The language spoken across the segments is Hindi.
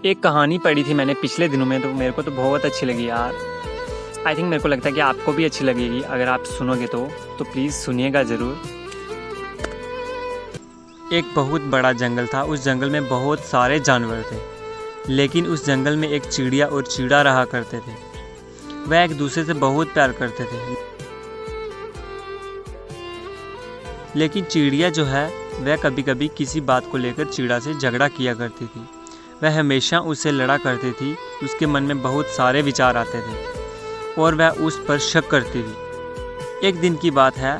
एक कहानी पढ़ी थी मैंने पिछले दिनों में, तो मेरे को तो बहुत अच्छी लगी यार। आई थिंक मेरे को लगता है कि आपको भी अच्छी लगेगी अगर आप सुनोगे तो प्लीज़ सुनिएगा ज़रूर। एक बहुत बड़ा जंगल था। उस जंगल में बहुत सारे जानवर थे, लेकिन उस जंगल में एक चिड़िया और चीड़ा रहा करते थे। वह एक दूसरे से बहुत प्यार करते थे, लेकिन चिड़िया जो है वह कभी कभी किसी बात को लेकर चीड़ा से झगड़ा किया करती थी। वह हमेशा उससे लड़ा करती थी। उसके मन में बहुत सारे विचार आते थे और वह उस पर शक करती थी। एक दिन की बात है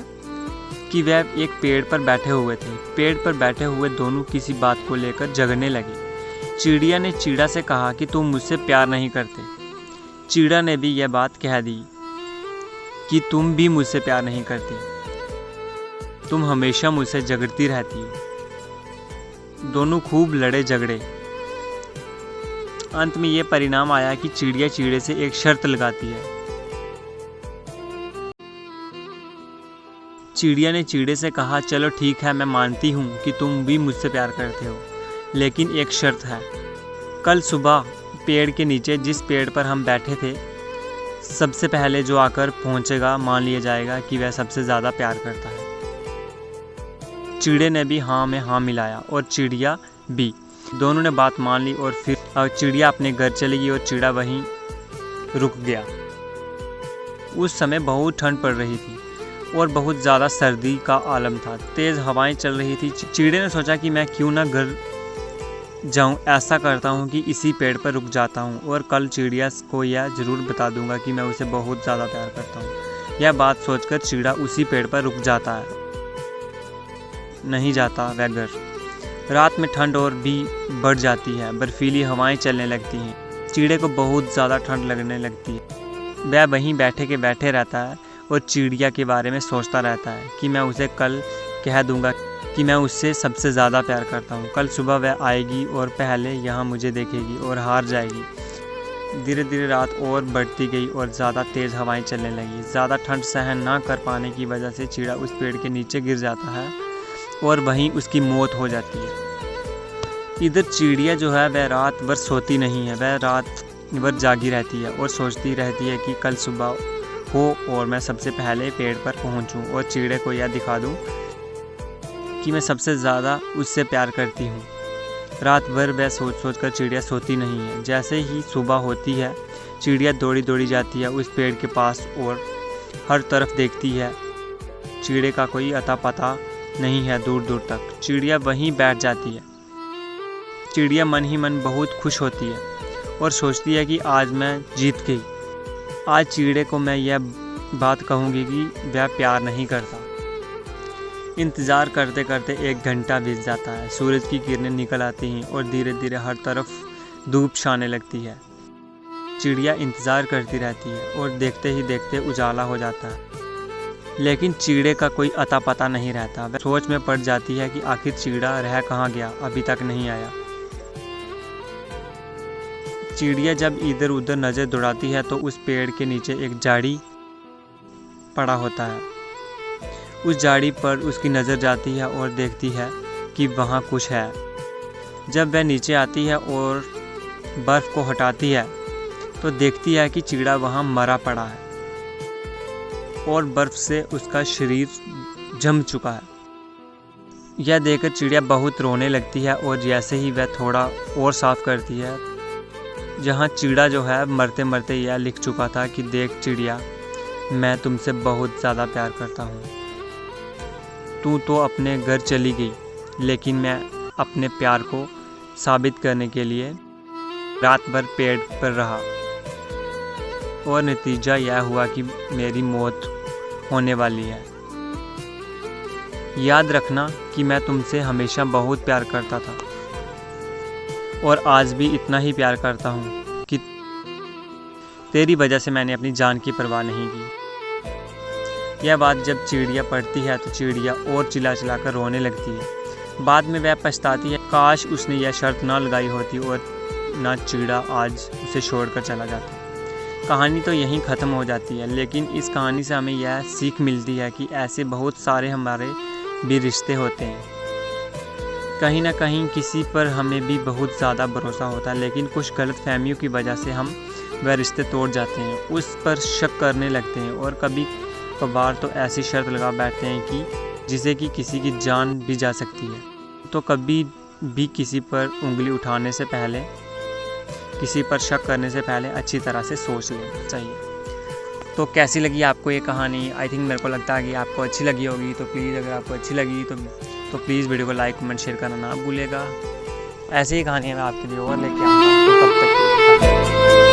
कि वह एक पेड़ पर बैठे हुए थे। पेड़ पर बैठे हुए दोनों किसी बात को लेकर झगड़ने लगे। चिड़िया ने चीड़ा से कहा कि तुम मुझसे प्यार नहीं करते। चीड़ा ने भी यह बात कह दी कि तुम भी मुझसे प्यार नहीं करती, तुम हमेशा मुझसे झगड़ती रहती हो। दोनों खूब लड़े झगड़े। अंत में यह परिणाम आया कि चिड़िया चीड़े से एक शर्त लगाती है। चिड़िया ने चीड़े से कहा, चलो ठीक है, मैं मानती हूँ कि तुम भी मुझसे प्यार करते हो, लेकिन एक शर्त है। कल सुबह पेड़ के नीचे, जिस पेड़ पर हम बैठे थे, सबसे पहले जो आकर पहुँचेगा मान लिया जाएगा कि वह सबसे ज़्यादा प्यार करता है। चिड़े ने भी हाँ में हाँ मिलाया और चिड़िया भी। दोनों ने बात मान ली और फिर चिड़िया अपने घर चली गई और चिड़ा वहीं रुक गया। उस समय बहुत ठंड पड़ रही थी और बहुत ज़्यादा सर्दी का आलम था। तेज़ हवाएं चल रही थी। चिड़े ने सोचा कि मैं क्यों ना घर जाऊं। ऐसा करता हूं कि इसी पेड़ पर रुक जाता हूं और कल चिड़िया को यह ज़रूर बता दूंगा कि मैं उसे बहुत ज़्यादा प्यार करता हूं। यह बात सोचकर चिड़ा उसी पेड़ पर रुक जाता है। नहीं जाता वह घर। रात में ठंड और भी बढ़ जाती है। बर्फीली हवाएं चलने लगती हैं। चिड़े को बहुत ज़्यादा ठंड लगने लगती है। वह वहीं बैठे के बैठे रहता है और चिड़िया के बारे में सोचता रहता है कि मैं उसे कल कह दूंगा कि मैं उससे सबसे ज़्यादा प्यार करता हूँ। कल सुबह वह आएगी और पहले यहाँ मुझे देखेगी और हार जाएगी। धीरे धीरे रात और बढ़ती गई और ज़्यादा तेज़ हवाएं चलने लगी। ज़्यादा ठंड सहन ना कर पाने की वजह से चिड़ा उस पेड़ के नीचे गिर जाता है और वहीं उसकी मौत हो जाती है। इधर चिड़िया जो है वह रात भर सोती नहीं है। वह रात भर जागी रहती है और सोचती रहती है कि कल सुबह हो और मैं सबसे पहले पेड़ पर पहुंचूं और चिड़े को यह दिखा दूं कि मैं सबसे ज़्यादा उससे प्यार करती हूं। रात भर वह सोच कर चिड़िया सोती नहीं है। जैसे ही सुबह होती है, चिड़िया दौड़ी दौड़ी जाती है उस पेड़ के पास और हर तरफ देखती है। चिड़े का कोई अता पता नहीं है दूर दूर तक। चिड़िया वहीं बैठ जाती है। चिड़िया मन ही मन बहुत खुश होती है और सोचती है कि आज मैं जीत गई। आज चिड़े को मैं यह बात कहूँगी कि वह प्यार नहीं करता। इंतज़ार करते करते 1 घंटा बीत जाता है। सूरज की किरणें निकल आती हैं और धीरे धीरे हर तरफ धूप छाने लगती है। चिड़िया इंतज़ार करती रहती है और देखते ही देखते उजाला हो जाता है, लेकिन चिड़े का कोई अता पता नहीं रहता। वह सोच में पड़ जाती है कि आखिर चिड़ा रह कहाँ गया, अभी तक नहीं आया। चिड़िया जब इधर उधर नज़र दौड़ाती है तो उस पेड़ के नीचे एक झाड़ी पड़ा होता है। उस झाड़ी पर उसकी नज़र जाती है और देखती है कि वहाँ कुछ है। जब वह नीचे आती है और बर्फ़ को हटाती है तो देखती है कि चिड़ा वहाँ मरा पड़ा है और बर्फ़ से उसका शरीर जम चुका है। यह देखकर चिड़िया बहुत रोने लगती है और जैसे ही वह थोड़ा और साफ़ करती है, जहाँ चिड़ा जो है मरते मरते यह लिख चुका था कि देख चिड़िया, मैं तुमसे बहुत ज़्यादा प्यार करता हूँ। तू तो अपने घर चली गई, लेकिन मैं अपने प्यार को साबित करने के लिए रात भर पेड़ पर रहा और नतीजा यह हुआ कि मेरी मौत होने वाली है। याद रखना कि मैं तुमसे हमेशा बहुत प्यार करता था और आज भी इतना ही प्यार करता हूँ कि तेरी वजह से मैंने अपनी जान की परवाह नहीं की। यह बात जब चिड़िया पढ़ती है तो चिड़िया और चिल्ला चिल्ला कर रोने लगती है। बाद में वह पछताती है, काश उसने यह शर्त ना लगाई होती और ना चिड़ा आज उसे छोड़कर चला जाता। कहानी तो यहीं ख़त्म हो जाती है, लेकिन इस कहानी से हमें यह सीख मिलती है कि ऐसे बहुत सारे हमारे भी रिश्ते होते हैं कहीं ना कहीं किसी पर हमें भी बहुत ज़्यादा भरोसा होता है, लेकिन कुछ गलत फहमियों की वजह से हम वह रिश्ते तोड़ जाते हैं, उस पर शक करने लगते हैं और कभी कभार तो ऐसी शर्त लगा बैठते हैं कि जिसे कि किसी की जान भी जा सकती है। तो कभी भी किसी पर उंगली उठाने से पहले, किसी पर शक करने से पहले अच्छी तरह से सोच लेना चाहिए। तो कैसी लगी आपको ये कहानी? आई थिंक मेरे को लगता है कि आपको अच्छी लगी होगी। तो प्लीज़ अगर आपको अच्छी लगी तो प्लीज़ वीडियो को लाइक कमेंट शेयर करना ना भूलिएगा। ऐसे ही कहानियाँ मैं आपके लिए और लेके आऊँगा। तो तब तक